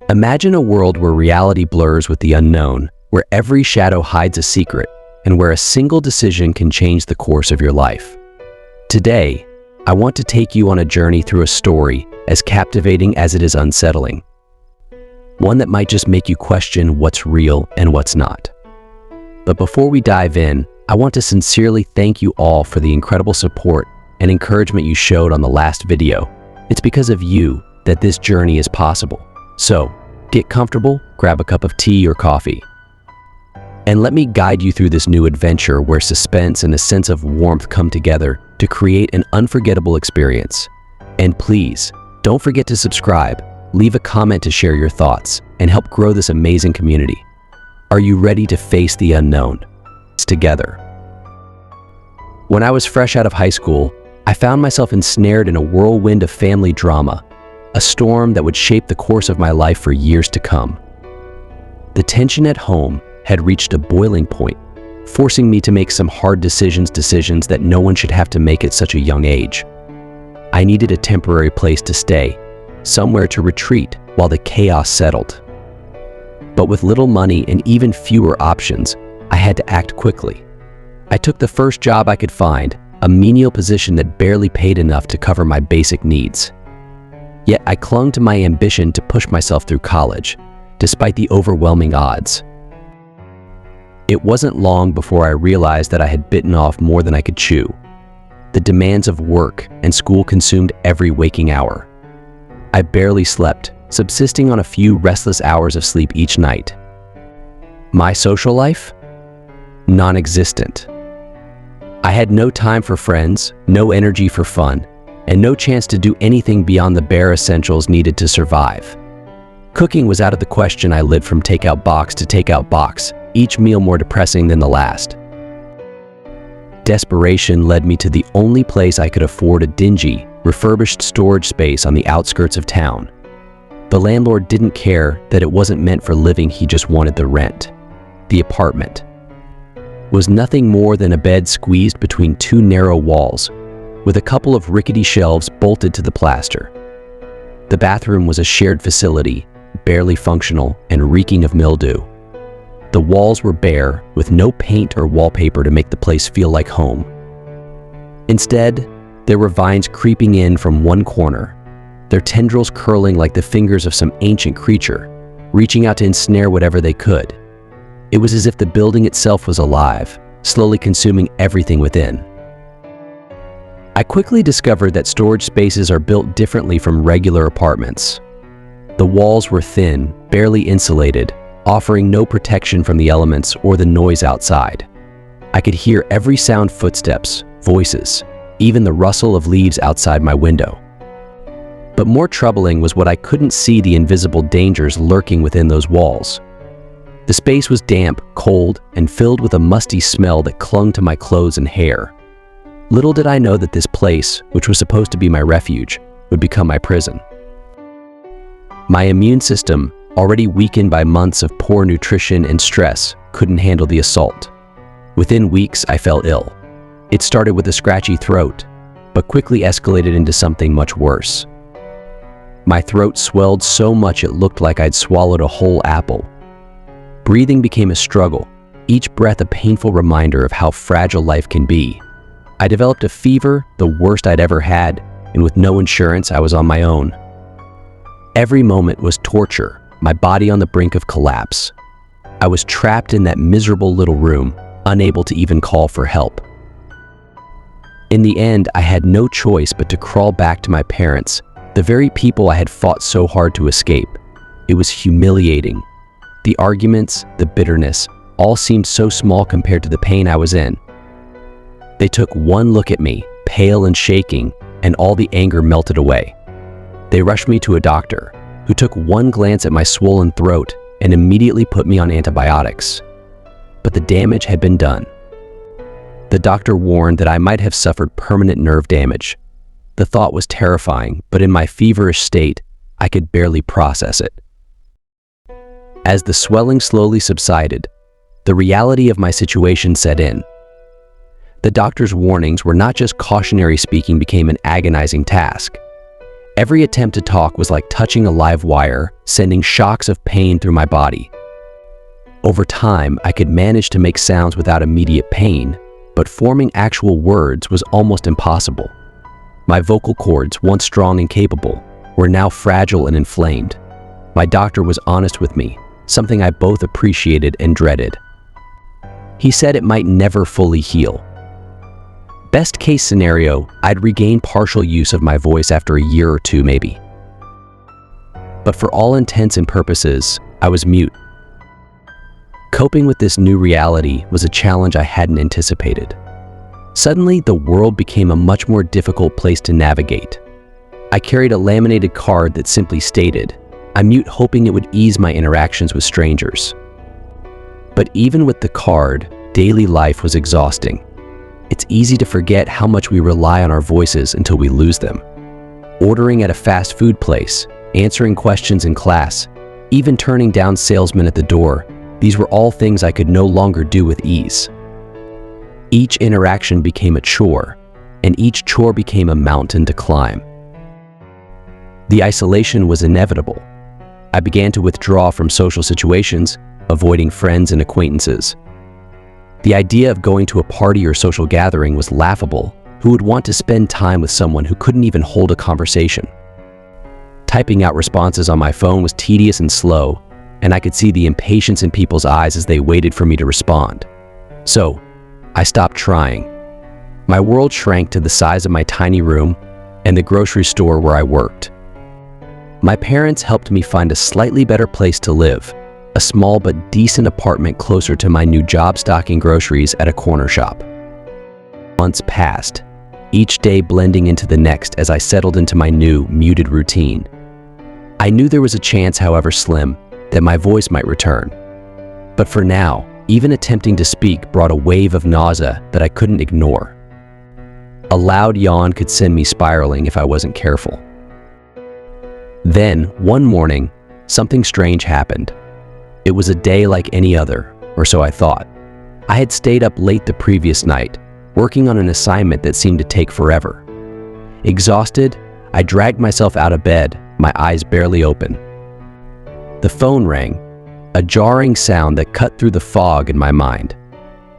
Imagine a world where reality blurs with the unknown, where every shadow hides a secret, and where a single decision can change the course of your life. Today, I want to take you on a journey through a story as captivating as it is unsettling. One that might just make you question what's real and what's not. But before we dive in, I want to sincerely thank you all for the incredible support and encouragement you showed on the last video. It's because of you that this journey is possible. So, get comfortable, grab a cup of tea or coffee, and let me guide you through this new adventure where suspense and a sense of warmth come together to create an unforgettable experience. And please, don't forget to subscribe, leave a comment to share your thoughts, and help grow this amazing community. Are you ready to face the unknown together? When I was fresh out of high school, I found myself ensnared in a whirlwind of family drama, a storm that would shape the course of my life for years to come. The tension at home had reached a boiling point, forcing me to make some hard decisions that no one should have to make at such a young age. I needed a temporary place to stay, somewhere to retreat while the chaos settled. But with little money and even fewer options, I had to act quickly. I took the first job I could find, a menial position that barely paid enough to cover my basic needs. Yet I clung to my ambition to push myself through college, despite the overwhelming odds. It wasn't long before I realized that I had bitten off more than I could chew. The demands of work and school consumed every waking hour. I barely slept, subsisting on a few restless hours of sleep each night. My social life? Non-existent. I had no time for friends, no energy for fun, and no chance to do anything beyond the bare essentials needed to survive. Cooking was out of the question. I lived from takeout box to takeout box, each meal more depressing than the last. Desperation led me to the only place I could afford, a dingy, refurbished storage space on the outskirts of town. The landlord didn't care that it wasn't meant for living, he just wanted the rent. The apartment was nothing more than a bed squeezed between two narrow walls, with a couple of rickety shelves bolted to the plaster. The bathroom was a shared facility, barely functional and reeking of mildew. The walls were bare, with no paint or wallpaper to make the place feel like home. Instead, there were vines creeping in from one corner, their tendrils curling like the fingers of some ancient creature, reaching out to ensnare whatever they could. It was as if the building itself was alive, slowly consuming everything within. I quickly discovered that storage spaces are built differently from regular apartments. The walls were thin, barely insulated, offering no protection from the elements or the noise outside. I could hear every sound: footsteps, voices, even the rustle of leaves outside my window. But more troubling was what I couldn't see: the invisible dangers lurking within those walls. The space was damp, cold, and filled with a musty smell that clung to my clothes and hair. Little did I know that this place, which was supposed to be my refuge, would become my prison. My immune system, already weakened by months of poor nutrition and stress, couldn't handle the assault. Within weeks, I fell ill. It started with a scratchy throat, but quickly escalated into something much worse. My throat swelled so much it looked like I'd swallowed a whole apple. Breathing became a struggle, each breath a painful reminder of how fragile life can be. I developed a fever, the worst I'd ever had, and with no insurance, I was on my own. Every moment was torture, my body on the brink of collapse. I was trapped in that miserable little room, unable to even call for help. In the end, I had no choice but to crawl back to my parents, the very people I had fought so hard to escape. It was humiliating. The arguments, the bitterness, all seemed so small compared to the pain I was in. They took one look at me, pale and shaking, and all the anger melted away. They rushed me to a doctor, who took one glance at my swollen throat and immediately put me on antibiotics. But the damage had been done. The doctor warned that I might have suffered permanent nerve damage. The thought was terrifying, but in my feverish state, I could barely process it. As the swelling slowly subsided, the reality of my situation set in. The doctor's warnings were not just cautionary speaking, became an agonizing task. Every attempt to talk was like touching a live wire, sending shocks of pain through my body. Over time, I could manage to make sounds without immediate pain, but forming actual words was almost impossible. My vocal cords, once strong and capable, were now fragile and inflamed. My doctor was honest with me, something I both appreciated and dreaded. He said it might never fully heal. Best case scenario, I'd regain partial use of my voice after a year or two maybe. But for all intents and purposes, I was mute. Coping with this new reality was a challenge I hadn't anticipated. Suddenly, the world became a much more difficult place to navigate. I carried a laminated card that simply stated, "I'm mute," hoping it would ease my interactions with strangers. But even with the card, daily life was exhausting. It's easy to forget how much we rely on our voices until we lose them. Ordering at a fast food place, answering questions in class, even turning down salesmen at the door, these were all things I could no longer do with ease. Each interaction became a chore, and each chore became a mountain to climb. The isolation was inevitable. I began to withdraw from social situations, avoiding friends and acquaintances. The idea of going to a party or social gathering was laughable. Who would want to spend time with someone who couldn't even hold a conversation? Typing out responses on my phone was tedious and slow, and I could see the impatience in people's eyes as they waited for me to respond. So, I stopped trying. My world shrank to the size of my tiny room and the grocery store where I worked. My parents helped me find a slightly better place to live, a small but decent apartment closer to my new job stocking groceries at a corner shop. Months passed, each day blending into the next as I settled into my new, muted routine. I knew there was a chance, however slim, that my voice might return. But for now, even attempting to speak brought a wave of nausea that I couldn't ignore. A loud yawn could send me spiraling if I wasn't careful. Then, one morning, something strange happened. It was a day like any other, or so I thought. I had stayed up late the previous night, working on an assignment that seemed to take forever. Exhausted, I dragged myself out of bed, my eyes barely open. The phone rang, a jarring sound that cut through the fog in my mind.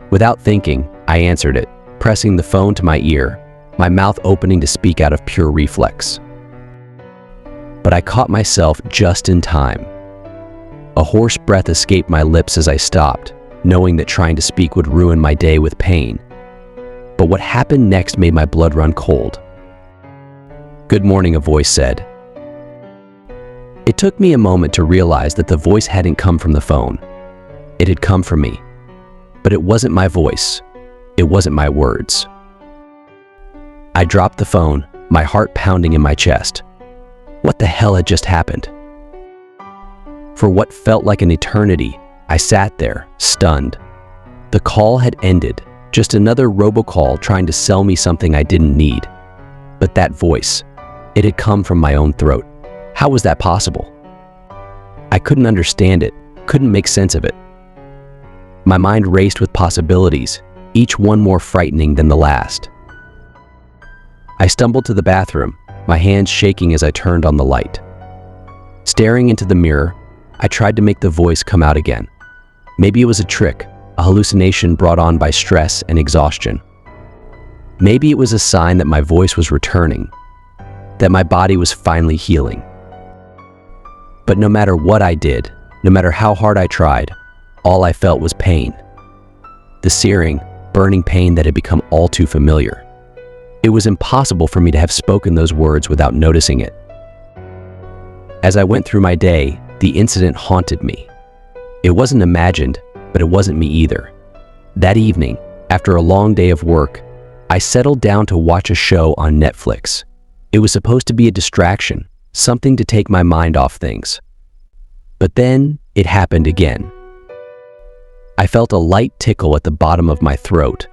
Without thinking, I answered it, pressing the phone to my ear, my mouth opening to speak out of pure reflex. But I caught myself just in time. A hoarse breath escaped my lips as I stopped, knowing that trying to speak would ruin my day with pain. But what happened next made my blood run cold. "Good morning," a voice said. It took me a moment to realize that the voice hadn't come from the phone. It had come from me. But it wasn't my voice. It wasn't my words. I dropped the phone, my heart pounding in my chest. What the hell had just happened? For what felt like an eternity, I sat there, stunned. The call had ended, just another robocall trying to sell me something I didn't need. But that voice, it had come from my own throat. How was that possible? I couldn't understand it, couldn't make sense of it. My mind raced with possibilities, each one more frightening than the last. I stumbled to the bathroom, my hands shaking as I turned on the light. Staring into the mirror, I tried to make the voice come out again. Maybe it was a trick, a hallucination brought on by stress and exhaustion. Maybe it was a sign that my voice was returning, that my body was finally healing. But no matter what I did, no matter how hard I tried, all I felt was pain. The searing, burning pain that had become all too familiar. It was impossible for me to have spoken those words without noticing it. As I went through my day, the incident haunted me. It wasn't imagined, but it wasn't me either. That evening, after a long day of work, I settled down to watch a show on Netflix. It was supposed to be a distraction, something to take my mind off things. But then, it happened again. I felt a light tickle at the bottom of my throat,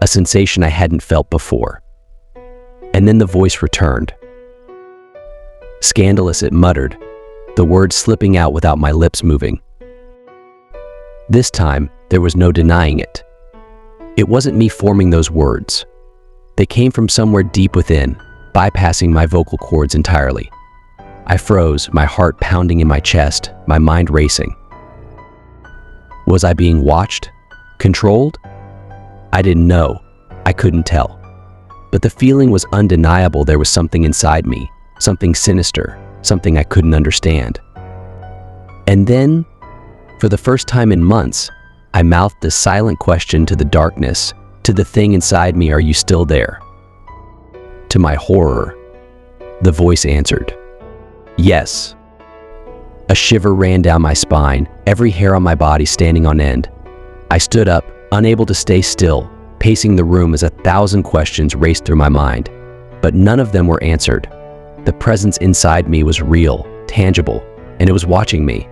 a sensation I hadn't felt before. And then the voice returned. Scandalous, it muttered, the words slipping out without my lips moving. This time, there was no denying it. It wasn't me forming those words. They came from somewhere deep within, bypassing my vocal cords entirely. I froze, my heart pounding in my chest, my mind racing. Was I being watched? Controlled? I didn't know. I couldn't tell. But the feeling was undeniable. There was something inside me, something sinister, something I couldn't understand. And then, for the first time in months, I mouthed a silent question to the darkness, to the thing inside me, "Are you still there?" To my horror, the voice answered, "Yes." A shiver ran down my spine, every hair on my body standing on end. I stood up, unable to stay still, pacing the room as 1,000 questions raced through my mind. But none of them were answered. The presence inside me was real, tangible, and it was watching me,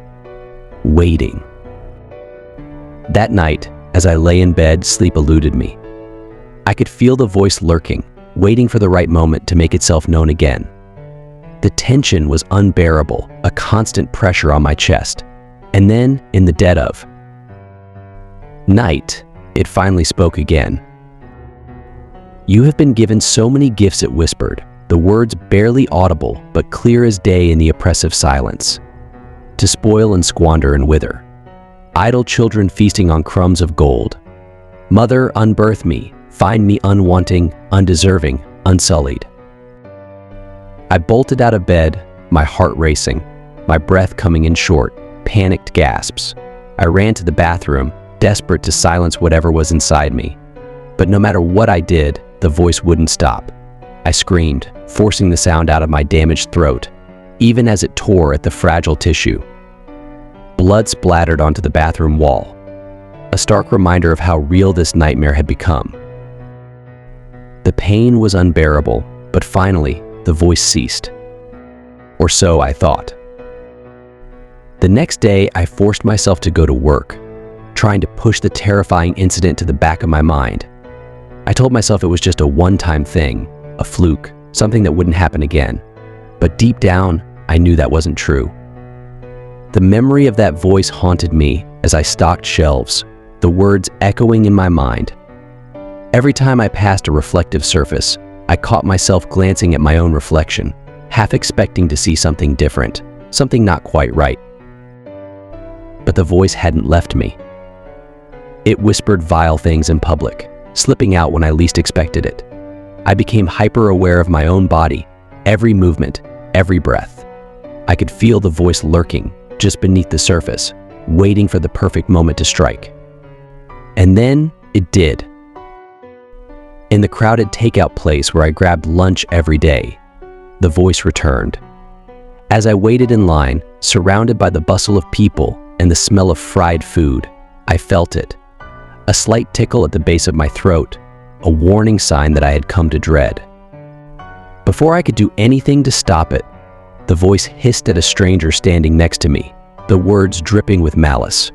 waiting. That night, as I lay in bed, sleep eluded me. I could feel the voice lurking, waiting for the right moment to make itself known again. The tension was unbearable, a constant pressure on my chest. And then, in the dead of night, it finally spoke again. "You have been given so many gifts," it whispered, the words barely audible but clear as day in the oppressive silence. "To spoil and squander and wither. Idle children feasting on crumbs of gold. Mother, unbirth me, find me unwanting, undeserving, unsullied." I bolted out of bed, my heart racing, my breath coming in short, panicked gasps. I ran to the bathroom, desperate to silence whatever was inside me. But no matter what I did, the voice wouldn't stop. I screamed, forcing the sound out of my damaged throat, even as it tore at the fragile tissue. Blood splattered onto the bathroom wall, a stark reminder of how real this nightmare had become. The pain was unbearable, but finally, the voice ceased. Or so I thought. The next day, I forced myself to go to work, trying to push the terrifying incident to the back of my mind. I told myself it was just a one-time thing, a fluke, something that wouldn't happen again. But deep down, I knew that wasn't true. The memory of that voice haunted me as I stocked shelves, the words echoing in my mind. Every time I passed a reflective surface, I caught myself glancing at my own reflection, half expecting to see something different, something not quite right. But the voice hadn't left me. It whispered vile things in public, slipping out when I least expected it. I became hyper-aware of my own body, every movement, every breath. I could feel the voice lurking just beneath the surface, waiting for the perfect moment to strike. And then it did. In the crowded takeout place where I grabbed lunch every day, the voice returned. As I waited in line, surrounded by the bustle of people and the smell of fried food, I felt it. A slight tickle at the base of my throat, a warning sign that I had come to dread. Before I could do anything to stop it, the voice hissed at a stranger standing next to me, the words dripping with malice.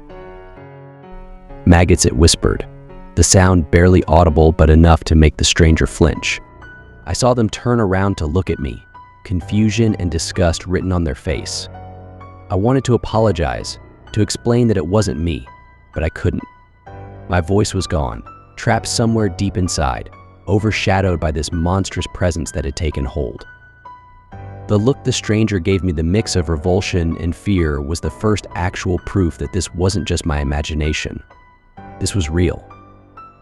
"Maggots," it whispered, the sound barely audible but enough to make the stranger flinch. I saw them turn around to look at me, confusion and disgust written on their face. I wanted to apologize, to explain that it wasn't me, but I couldn't. My voice was gone, trapped somewhere deep inside, overshadowed by this monstrous presence that had taken hold. The look the stranger gave me, the mix of revulsion and fear, was the first actual proof that this wasn't just my imagination. This was real.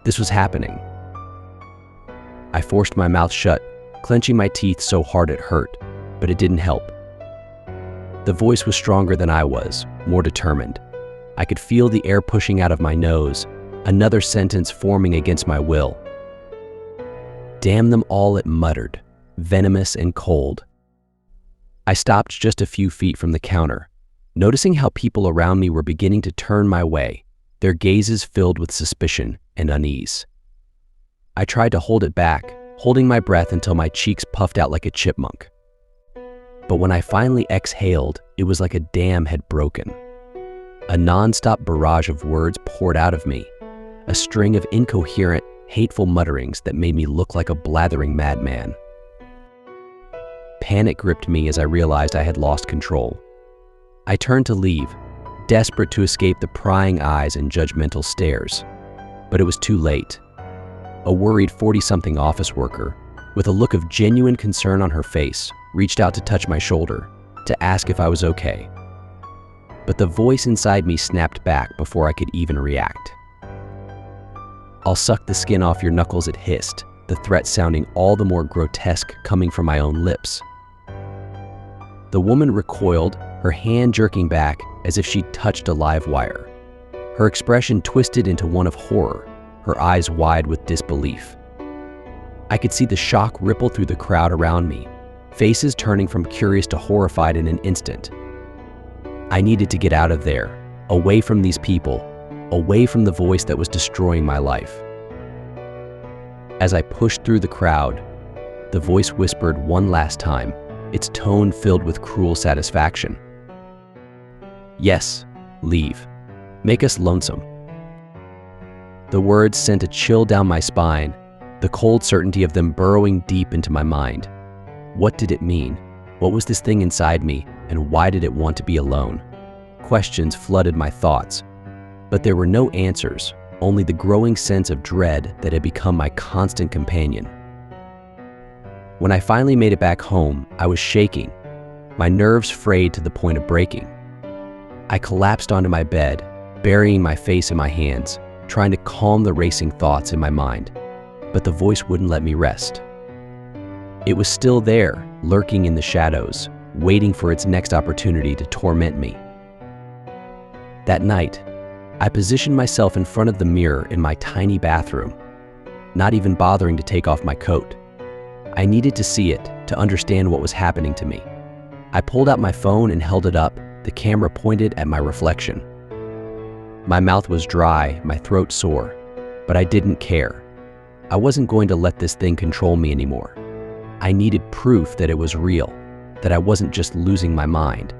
This was happening. I forced my mouth shut, clenching my teeth so hard it hurt, but it didn't help. The voice was stronger than I was, more determined. I could feel the air pushing out of my nose, another sentence forming against my will. "Damn them all," it muttered, venomous and cold. I stopped just a few feet from the counter, noticing how people around me were beginning to turn my way, their gazes filled with suspicion and unease. I tried to hold it back, holding my breath until my cheeks puffed out like a chipmunk. But when I finally exhaled, it was like a dam had broken. A non-stop barrage of words poured out of me, a string of incoherent, hateful mutterings that made me look like a blathering madman. Panic gripped me as I realized I had lost control. I turned to leave, desperate to escape the prying eyes and judgmental stares. But it was too late. A worried 40-something office worker, with a look of genuine concern on her face, reached out to touch my shoulder, to ask if I was okay. But the voice inside me snapped back before I could even react. "I'll suck the skin off your knuckles," it hissed, the threat sounding all the more grotesque coming from my own lips. The woman recoiled, her hand jerking back as if she'd touched a live wire. Her expression twisted into one of horror, her eyes wide with disbelief. I could see the shock ripple through the crowd around me, faces turning from curious to horrified in an instant. I needed to get out of there, away from these people, away from the voice that was destroying my life. As I pushed through the crowd, the voice whispered one last time, its tone filled with cruel satisfaction. "Yes, leave. Make us lonesome." The words sent a chill down my spine, the cold certainty of them burrowing deep into my mind. What did it mean? What was this thing inside me, and why did it want to be alone? Questions flooded my thoughts, but there were no answers, only the growing sense of dread that had become my constant companion. When I finally made it back home, I was shaking, my nerves frayed to the point of breaking. I collapsed onto my bed, burying my face in my hands, trying to calm the racing thoughts in my mind, but the voice wouldn't let me rest. It was still there, lurking in the shadows, waiting for its next opportunity to torment me. That night, I positioned myself in front of the mirror in my tiny bathroom, not even bothering to take off my coat. I needed to see it, to understand what was happening to me. I pulled out my phone and held it up, the camera pointed at my reflection. My mouth was dry, my throat sore, but I didn't care. I wasn't going to let this thing control me anymore. I needed proof that it was real, that I wasn't just losing my mind.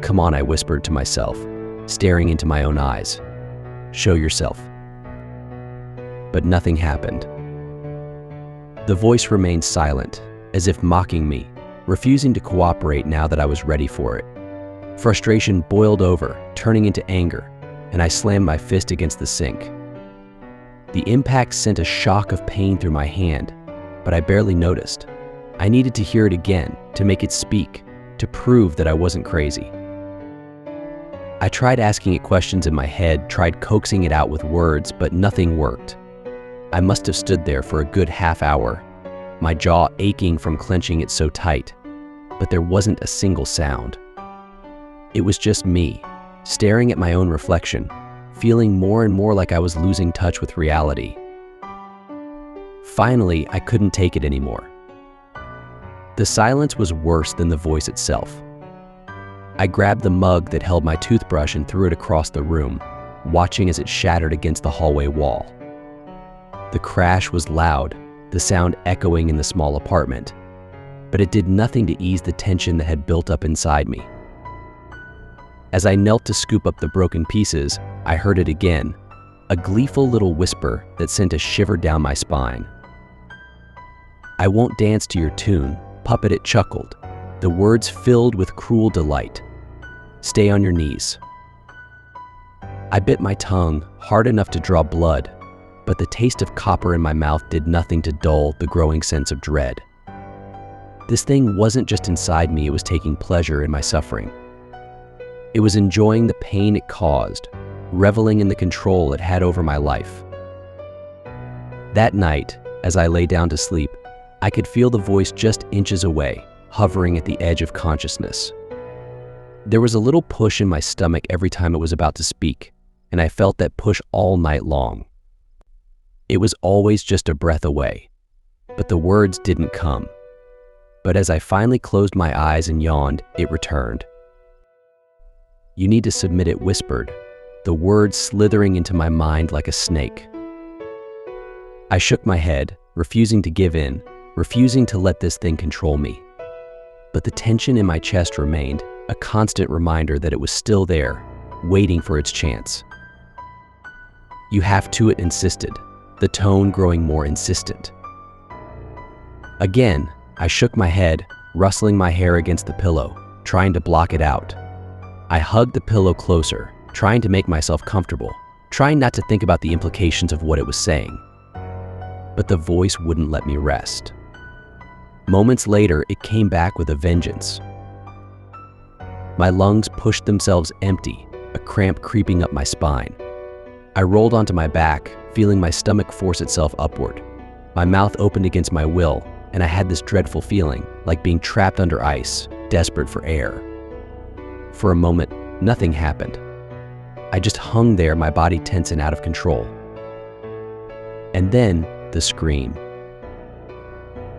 "Come on," I whispered to myself, staring into my own eyes. "Show yourself." But nothing happened. The voice remained silent, as if mocking me, refusing to cooperate now that I was ready for it. Frustration boiled over, turning into anger, and I slammed my fist against the sink. The impact sent a shock of pain through my hand, but I barely noticed. I needed to hear it again, to make it speak, to prove that I wasn't crazy. I tried asking it questions in my head, tried coaxing it out with words, but nothing worked. I must have stood there for a good half hour, my jaw aching from clenching it so tight, but there wasn't a single sound. It was just me, staring at my own reflection, feeling more and more like I was losing touch with reality. Finally, I couldn't take it anymore. The silence was worse than the voice itself. I grabbed the mug that held my toothbrush and threw it across the room, watching as it shattered against the hallway wall. The crash was loud, the sound echoing in the small apartment, but it did nothing to ease the tension that had built up inside me. As I knelt to scoop up the broken pieces, I heard it again, a gleeful little whisper that sent a shiver down my spine. "I won't dance to your tune, puppet," it chuckled, the words filled with cruel delight. "Stay on your knees." I bit my tongue, hard enough to draw blood, but the taste of copper in my mouth did nothing to dull the growing sense of dread. This thing wasn't just inside me, it was taking pleasure in my suffering. It was enjoying the pain it caused, reveling in the control it had over my life. That night, as I lay down to sleep, I could feel the voice just inches away, hovering at the edge of consciousness. There was a little push in my stomach every time it was about to speak, and I felt that push all night long. It was always just a breath away, but the words didn't come. But as I finally closed my eyes and yawned, it returned. "You need to submit," it whispered, the words slithering into my mind like a snake. I shook my head, refusing to give in, refusing to let this thing control me. But the tension in my chest remained, a constant reminder that it was still there, waiting for its chance. "You have to," it insisted, the tone growing more insistent. Again, I shook my head, rustling my hair against the pillow, trying to block it out. I hugged the pillow closer, trying to make myself comfortable, trying not to think about the implications of what it was saying. but the voice wouldn't let me rest. Moments later, it came back with a vengeance. My lungs pushed themselves empty, a cramp creeping up my spine. I rolled onto my back, feeling my stomach force itself upward. My mouth opened against my will, and I had this dreadful feeling, like being trapped under ice, desperate for air. For a moment, nothing happened. I just hung there, my body tense and out of control. And then, the scream.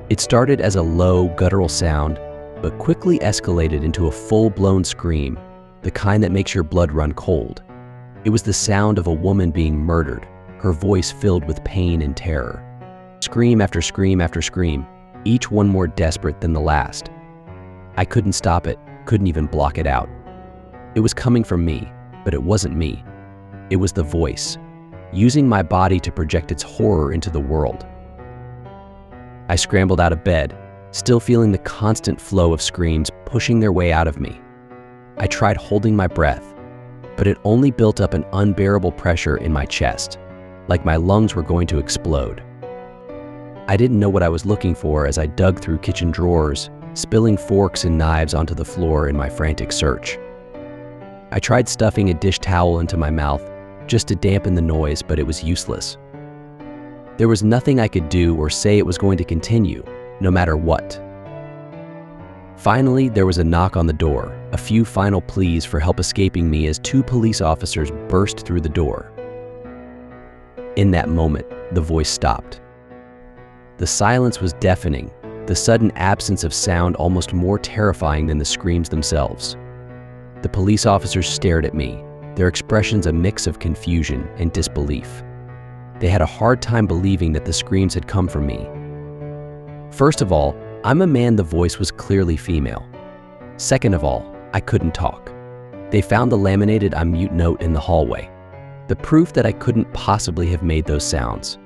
It started as a low, guttural sound, but quickly escalated into a full-blown scream, the kind that makes your blood run cold. It was the sound of a woman being murdered, her voice filled with pain and terror. Scream after scream after scream, each one more desperate than the last. I couldn't stop it, couldn't even block it out. It was coming from me, but it wasn't me. It was the voice, using my body to project its horror into the world. I scrambled out of bed, still feeling the constant flow of screams pushing their way out of me. I tried holding my breath, but it only built up an unbearable pressure in my chest, like my lungs were going to explode. I didn't know what I was looking for as I dug through kitchen drawers, spilling forks and knives onto the floor in my frantic search. I tried stuffing a dish towel into my mouth just to dampen the noise, but it was useless. There was nothing I could do or say it was going to continue, no matter what. Finally, there was a knock on the door, a few final pleas for help escaping me as 2 police officers burst through the door. In that moment, the voice stopped. The silence was deafening, the sudden absence of sound almost more terrifying than the screams themselves. The police officers stared at me, their expressions a mix of confusion and disbelief. They had a hard time believing that the screams had come from me. First of all, I'm a man, the voice was clearly female. Second of all, I couldn't talk. They found the laminated "I'm mute" note in the hallway, the proof that I couldn't possibly have made those sounds.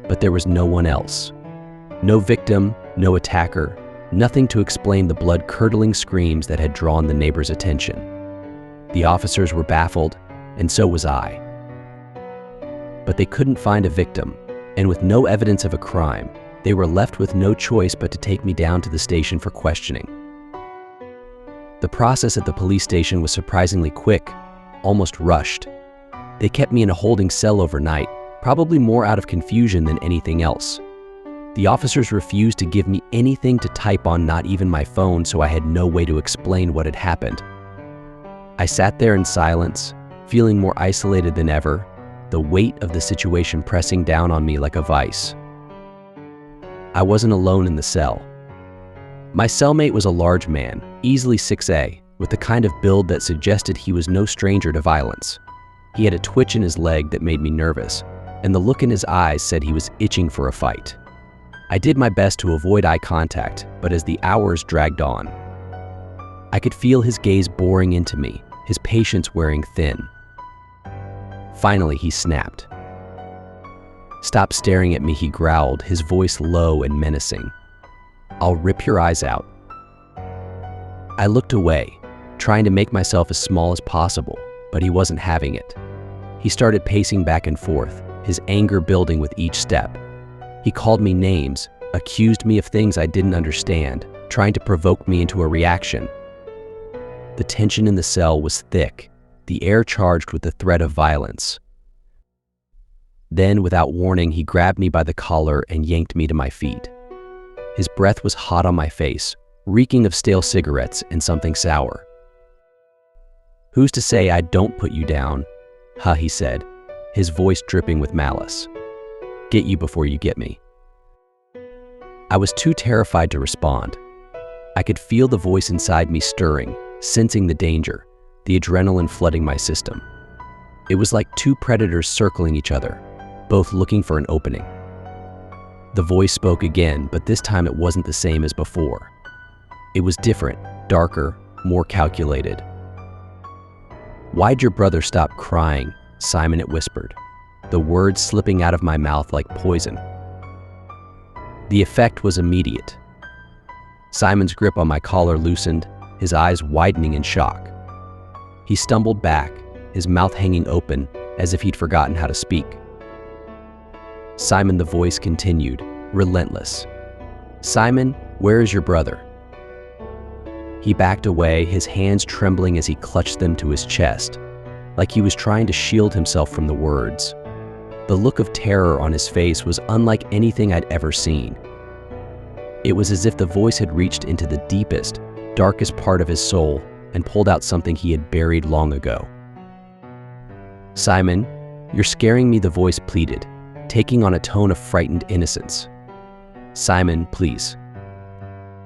But there was no one else. No victim, no attacker, nothing to explain the blood-curdling screams that had drawn the neighbors' attention. The officers were baffled, and so was I. But they couldn't find a victim, and with no evidence of a crime, they were left with no choice but to take me down to the station for questioning. The process at the police station was surprisingly quick, almost rushed. They kept me in a holding cell overnight, probably more out of confusion than anything else. The officers refused to give me anything to type on, not even my phone, so I had no way to explain what had happened. I sat there in silence, feeling more isolated than ever, the weight of the situation pressing down on me like a vice. I wasn't alone in the cell. My cellmate was a large man, easily 6'A", with the kind of build that suggested he was no stranger to violence. He had a twitch in his leg that made me nervous, and the look in his eyes said he was itching for a fight. I did my best to avoid eye contact, but as the hours dragged on, I could feel his gaze boring into me, his patience wearing thin. Finally, he snapped. "Stop staring at me," he growled, his voice low and menacing. "I'll rip your eyes out." I looked away, trying to make myself as small as possible, but he wasn't having it. He started pacing back and forth, his anger building with each step. He called me names, accused me of things I didn't understand, trying to provoke me into a reaction. The tension in the cell was thick, the air charged with the threat of violence. Then, without warning, he grabbed me by the collar and yanked me to my feet. His breath was hot on my face, reeking of stale cigarettes and something sour. "Who's to say I don't put you down?" He said, his voice dripping with malice. "Get you before you get me." I was too terrified to respond. I could feel the voice inside me stirring, sensing the danger, the adrenaline flooding my system. It was like 2 predators circling each other, both looking for an opening. The voice spoke again, but this time it wasn't the same as before. It was different, darker, more calculated. "Why'd your brother stop crying, Simon?" it whispered, the words slipping out of my mouth like poison. The effect was immediate. Simon's grip on my collar loosened, his eyes widening in shock. He stumbled back, his mouth hanging open, as if he'd forgotten how to speak. Simon, the voice continued, relentless. Simon, where is your brother? He backed away, his hands trembling as he clutched them to his chest, like he was trying to shield himself from the words. The look of terror on his face was unlike anything I'd ever seen. It was as if the voice had reached into the deepest, darkest part of his soul and pulled out something he had buried long ago. Simon, you're scaring me, the voice pleaded, taking on a tone of frightened innocence. Simon, please.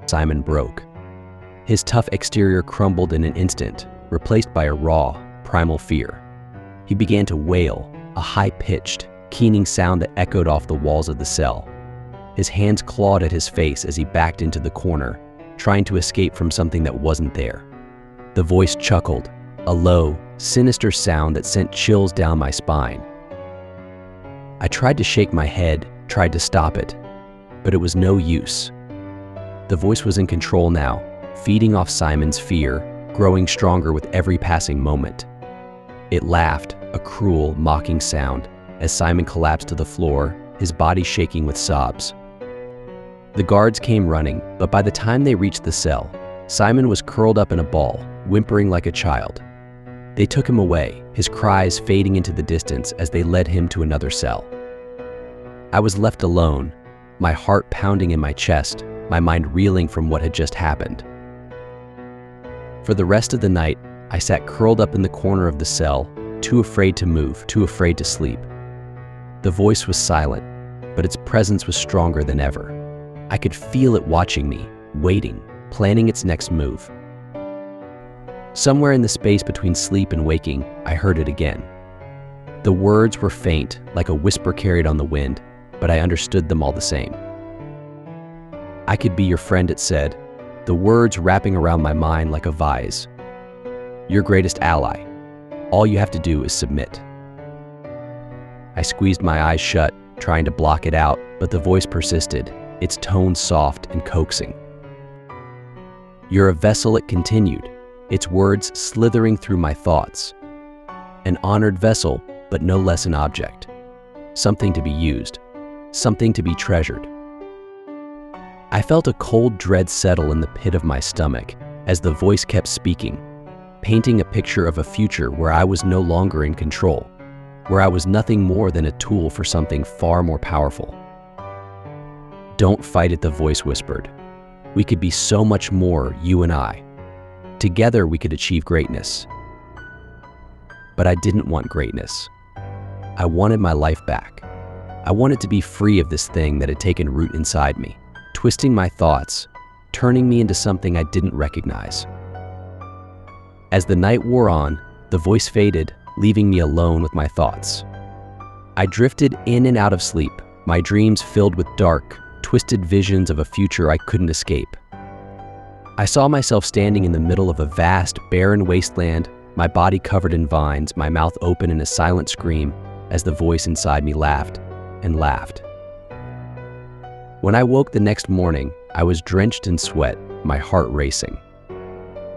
Simon broke. His tough exterior crumbled in an instant, replaced by a raw, primal fear. He began to wail, a high-pitched, keening sound that echoed off the walls of the cell. His hands clawed at his face as he backed into the corner, trying to escape from something that wasn't there. The voice chuckled, a low, sinister sound that sent chills down my spine. I tried to shake my head, tried to stop it, but it was no use. The voice was in control now, feeding off Simon's fear, growing stronger with every passing moment. It laughed, a cruel, mocking sound, as Simon collapsed to the floor, his body shaking with sobs. The guards came running, but by the time they reached the cell, Simon was curled up in a ball, whimpering like a child. They took him away, his cries fading into the distance as they led him to another cell. I was left alone, my heart pounding in my chest, my mind reeling from what had just happened. For the rest of the night, I sat curled up in the corner of the cell, too afraid to move, too afraid to sleep. The voice was silent, but its presence was stronger than ever. I could feel it watching me, waiting, planning its next move. Somewhere in the space between sleep and waking, I heard it again. The words were faint, like a whisper carried on the wind, but I understood them all the same. I could be your friend, it said, the words wrapping around my mind like a vise. Your greatest ally. All you have to do is submit. I squeezed my eyes shut, trying to block it out, but the voice persisted, its tone soft and coaxing. You're a vessel, it continued, its words slithering through my thoughts. An honored vessel, but no less an object. Something to be used, something to be treasured. I felt a cold dread settle in the pit of my stomach as the voice kept speaking, painting a picture of a future where I was no longer in control, where I was nothing more than a tool for something far more powerful. Don't fight it, the voice whispered. We could be so much more, you and I. Together we could achieve greatness. But I didn't want greatness. I wanted my life back. I wanted to be free of this thing that had taken root inside me, twisting my thoughts, turning me into something I didn't recognize. As the night wore on, the voice faded, leaving me alone with my thoughts. I drifted in and out of sleep, my dreams filled with dark, twisted visions of a future I couldn't escape. I saw myself standing in the middle of a vast, barren wasteland, my body covered in vines, my mouth open in a silent scream as the voice inside me laughed and laughed. When I woke the next morning, I was drenched in sweat, my heart racing.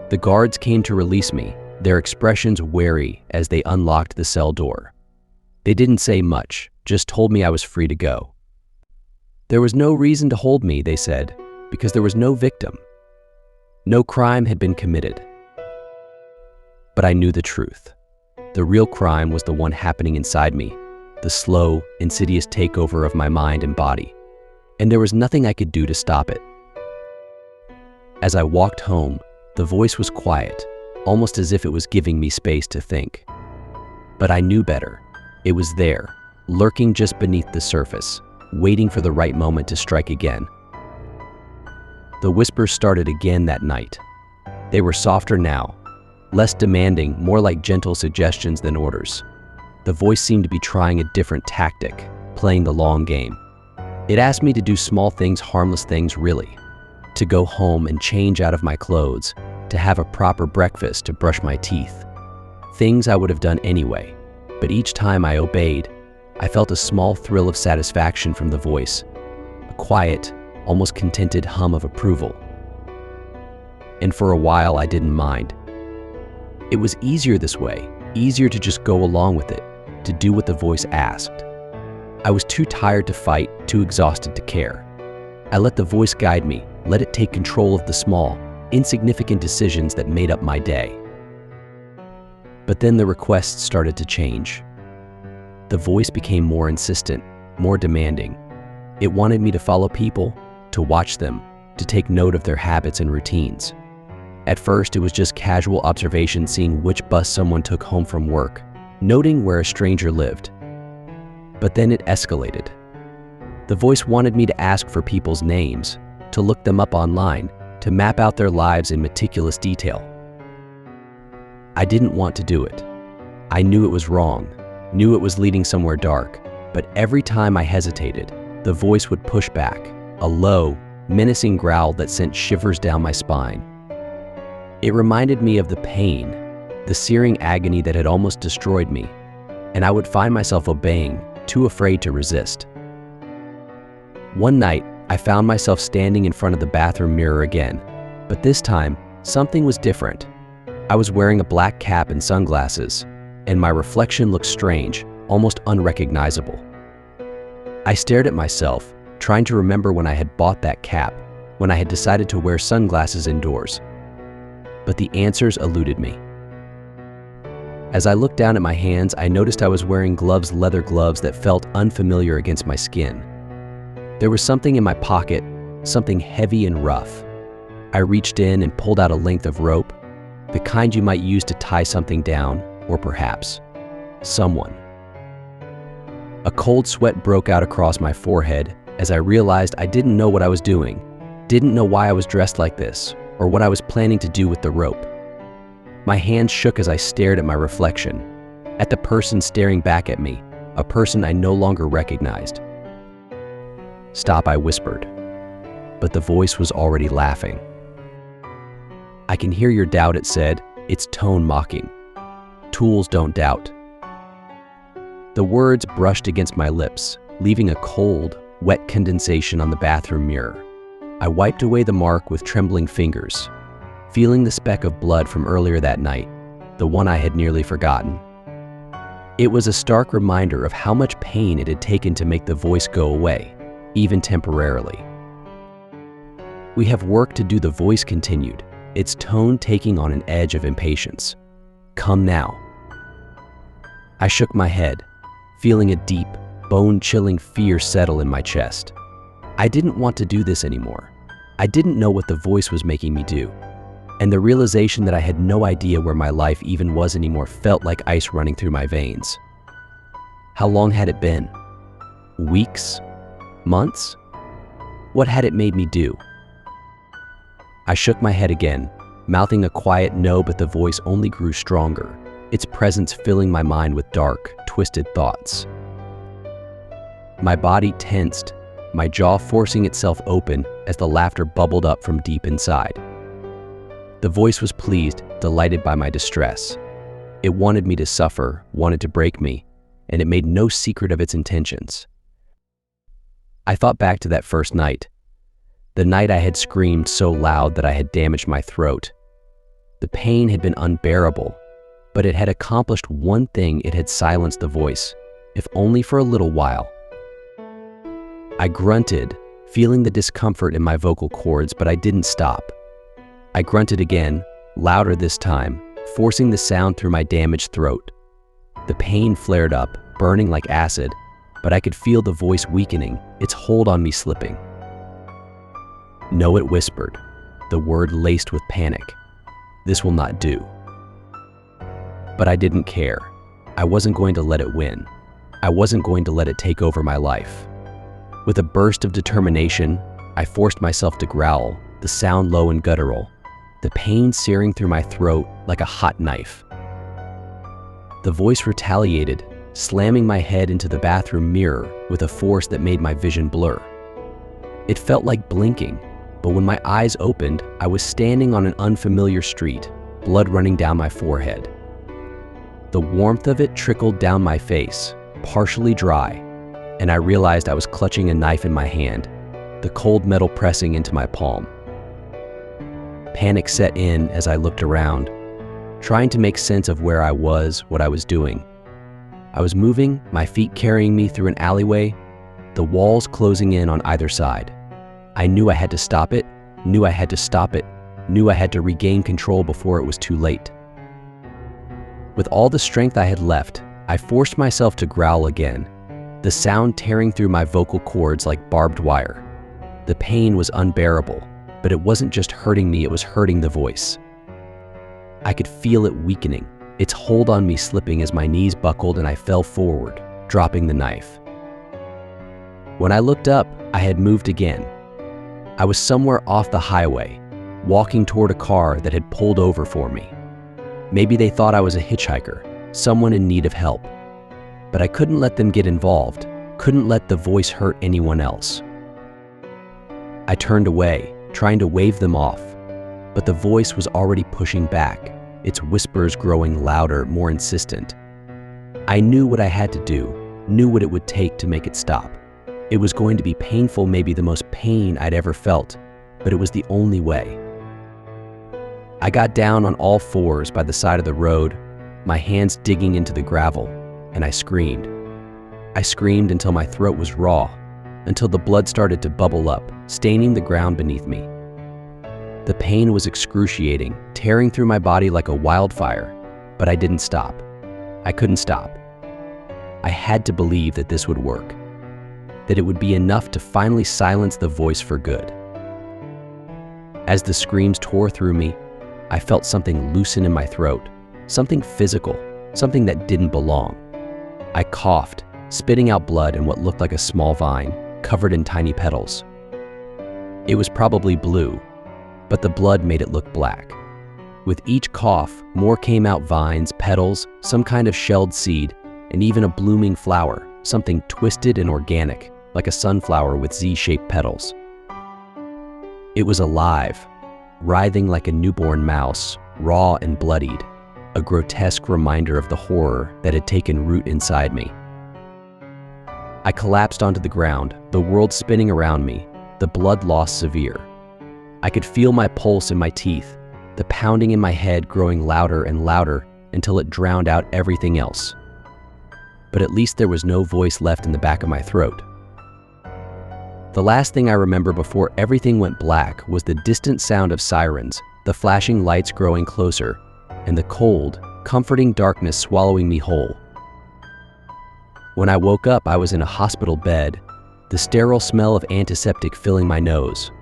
The guards came to release me, their expressions wary as they unlocked the cell door. They didn't say much, just told me I was free to go. There was no reason to hold me, they said, because there was no victim. No crime had been committed. But I knew the truth. The real crime was the one happening inside me, the slow, insidious takeover of my mind and body. And there was nothing I could do to stop it. As I walked home, the voice was quiet, almost as if it was giving me space to think. But I knew better. It was there, lurking just beneath the surface, waiting for the right moment to strike again. The whispers started again that night. They were softer now, less demanding, more like gentle suggestions than orders. The voice seemed to be trying a different tactic, playing the long game. It asked me to do small things, harmless things really. To go home and change out of my clothes, to have a proper breakfast, to brush my teeth. Things I would have done anyway, but each time I obeyed, I felt a small thrill of satisfaction from the voice, a quiet, almost contented hum of approval. And for a while I didn't mind. It was easier this way, easier to just go along with it, to do what the voice asked. I was too tired to fight, too exhausted to care. I let the voice guide me, let it take control of the small, insignificant decisions that made up my day. But then the requests started to change. The voice became more insistent, more demanding. It wanted me to follow people, to watch them, to take note of their habits and routines. At first, it was just casual observation, seeing which bus someone took home from work, noting where a stranger lived. But then it escalated. The voice wanted me to ask for people's names, to look them up online, to map out their lives in meticulous detail. I didn't want to do it. I knew it was wrong, knew it was leading somewhere dark, but every time I hesitated, the voice would push back, a low, menacing growl that sent shivers down my spine. It reminded me of the pain, the searing agony that had almost destroyed me, and I would find myself obeying, too afraid to resist. One night, I found myself standing in front of the bathroom mirror again, but this time, something was different. I was wearing a black cap and sunglasses, and my reflection looked strange, almost unrecognizable. I stared at myself, trying to remember when I had bought that cap, when I had decided to wear sunglasses indoors. But the answers eluded me. As I looked down at my hands, I noticed I was wearing gloves, leather gloves that felt unfamiliar against my skin. There was something in my pocket, something heavy and rough. I reached in and pulled out a length of rope, the kind you might use to tie something down, or perhaps someone. A cold sweat broke out across my forehead as I realized I didn't know what I was doing, didn't know why I was dressed like this, or what I was planning to do with the rope. My hands shook as I stared at my reflection, at the person staring back at me, a person I no longer recognized. "Stop," I whispered, but the voice was already laughing. "I can hear your doubt," it said, its tone mocking. "Tools don't doubt." The words brushed against my lips, leaving a cold, wet condensation on the bathroom mirror. I wiped away the mark with trembling fingers, feeling the speck of blood from earlier that night, the one I had nearly forgotten. It was a stark reminder of how much pain it had taken to make the voice go away, even temporarily. "We have work to do," the voice continued, its tone taking on an edge of impatience. "Come now." I shook my head, feeling a deep, bone-chilling fear settle in my chest. I didn't want to do this anymore. I didn't know what the voice was making me do, and the realization that I had no idea where my life even was anymore felt like ice running through my veins. How long had it been? Weeks? Months? What had it made me do? I shook my head again, mouthing a quiet no, but the voice only grew stronger, its presence filling my mind with dark, twisted thoughts. My body tensed, my jaw forcing itself open as the laughter bubbled up from deep inside. The voice was pleased, delighted by my distress. It wanted me to suffer, wanted to break me, and it made no secret of its intentions. I thought back to that first night, the night I had screamed so loud that I had damaged my throat. The pain had been unbearable, but it had accomplished one thing: it had silenced the voice, if only for a little while. I grunted, feeling the discomfort in my vocal cords, but I didn't stop. I grunted again, louder this time, forcing the sound through my damaged throat. The pain flared up, burning like acid, but I could feel the voice weakening, its hold on me slipping. "No," it whispered, the word laced with panic. "This will not do." But I didn't care. I wasn't going to let it win. I wasn't going to let it take over my life. With a burst of determination, I forced myself to growl, the sound low and guttural, the pain searing through my throat like a hot knife. The voice retaliated, slamming my head into the bathroom mirror with a force that made my vision blur. It felt like blinking, but when my eyes opened, I was standing on an unfamiliar street, blood running down my forehead. The warmth of it trickled down my face, partially dry, and I realized I was clutching a knife in my hand, the cold metal pressing into my palm. Panic set in as I looked around, trying to make sense of where I was, what I was doing. I was moving, my feet carrying me through an alleyway, the walls closing in on either side. I knew I had to stop it, knew I had to stop it, knew I had to regain control before it was too late. With all the strength I had left, I forced myself to growl again, the sound tearing through my vocal cords like barbed wire. The pain was unbearable, but it wasn't just hurting me, it was hurting the voice. I could feel it weakening, its hold on me slipping as my knees buckled and I fell forward, dropping the knife. When I looked up, I had moved again. I was somewhere off the highway, walking toward a car that had pulled over for me. Maybe they thought I was a hitchhiker, someone in need of help. But I couldn't let them get involved, couldn't let the voice hurt anyone else. I turned away, trying to wave them off, but the voice was already pushing back, its whispers growing louder, more insistent. I knew what I had to do, knew what it would take to make it stop. It was going to be painful, maybe the most pain I'd ever felt, but it was the only way. I got down on all fours by the side of the road, my hands digging into the gravel, and I screamed. I screamed until my throat was raw, until the blood started to bubble up, staining the ground beneath me. The pain was excruciating, tearing through my body like a wildfire, but I didn't stop. I couldn't stop. I had to believe that this would work, that it would be enough to finally silence the voice for good. As the screams tore through me, I felt something loosen in my throat, something physical, something that didn't belong. I coughed, spitting out blood in what looked like a small vine, covered in tiny petals. It was probably blue, but the blood made it look black. With each cough, more came out: vines, petals, some kind of shelled seed, and even a blooming flower, something twisted and organic, like a sunflower with Z-shaped petals. It was alive, writhing like a newborn mouse, raw and bloodied, a grotesque reminder of the horror that had taken root inside me. I collapsed onto the ground, the world spinning around me, the blood loss severe. I could feel my pulse in my teeth, the pounding in my head growing louder and louder until it drowned out everything else. But at least there was no voice left in the back of my throat. The last thing I remember before everything went black was the distant sound of sirens, the flashing lights growing closer, and the cold, comforting darkness swallowing me whole. When I woke up, I was in a hospital bed, the sterile smell of antiseptic filling my nose.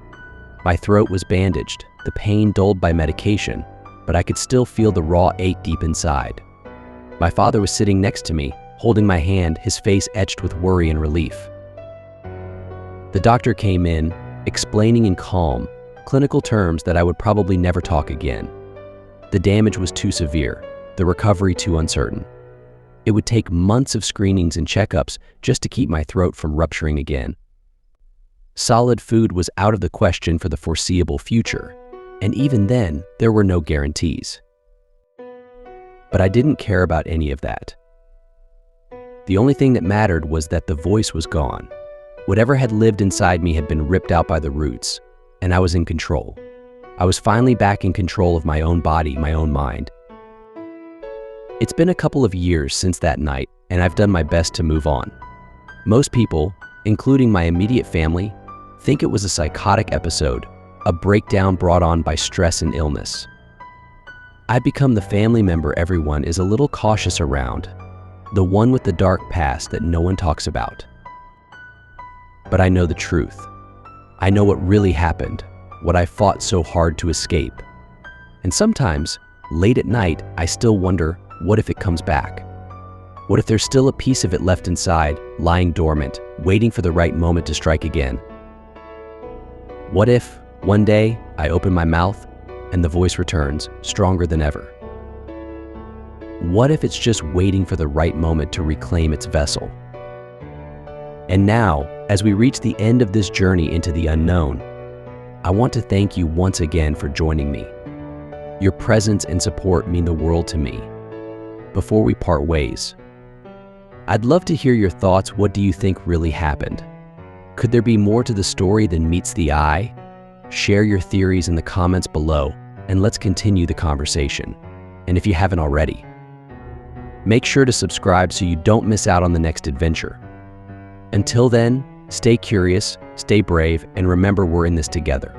My throat was bandaged, the pain dulled by medication, but I could still feel the raw ache deep inside. My father was sitting next to me, holding my hand, his face etched with worry and relief. The doctor came in, explaining in calm, clinical terms that I would probably never talk again. The damage was too severe, the recovery too uncertain. It would take months of screenings and checkups just to keep my throat from rupturing again. Solid food was out of the question for the foreseeable future, and even then, there were no guarantees. But I didn't care about any of that. The only thing that mattered was that the voice was gone. Whatever had lived inside me had been ripped out by the roots, and I was in control. I was finally back in control of my own body, my own mind. It's been a couple of years since that night, and I've done my best to move on. Most people, including my immediate family, think it was a psychotic episode, a breakdown brought on by stress and illness. I've become the family member everyone is a little cautious around, the one with the dark past that no one talks about. But I know the truth. I know what really happened, what I fought so hard to escape. And sometimes, late at night, I still wonder, what if it comes back? What if there's still a piece of it left inside, lying dormant, waiting for the right moment to strike again? What if, one day, I open my mouth and the voice returns, stronger than ever? What if it's just waiting for the right moment to reclaim its vessel? And now, as we reach the end of this journey into the unknown, I want to thank you once again for joining me. Your presence and support mean the world to me. Before we part ways, I'd love to hear your thoughts. What do you think really happened? Could there be more to the story than meets the eye? Share your theories in the comments below, and let's continue the conversation. And if you haven't already, Make sure to subscribe so you don't miss out on the next adventure. Until then, stay curious, stay brave, and remember we're in this together.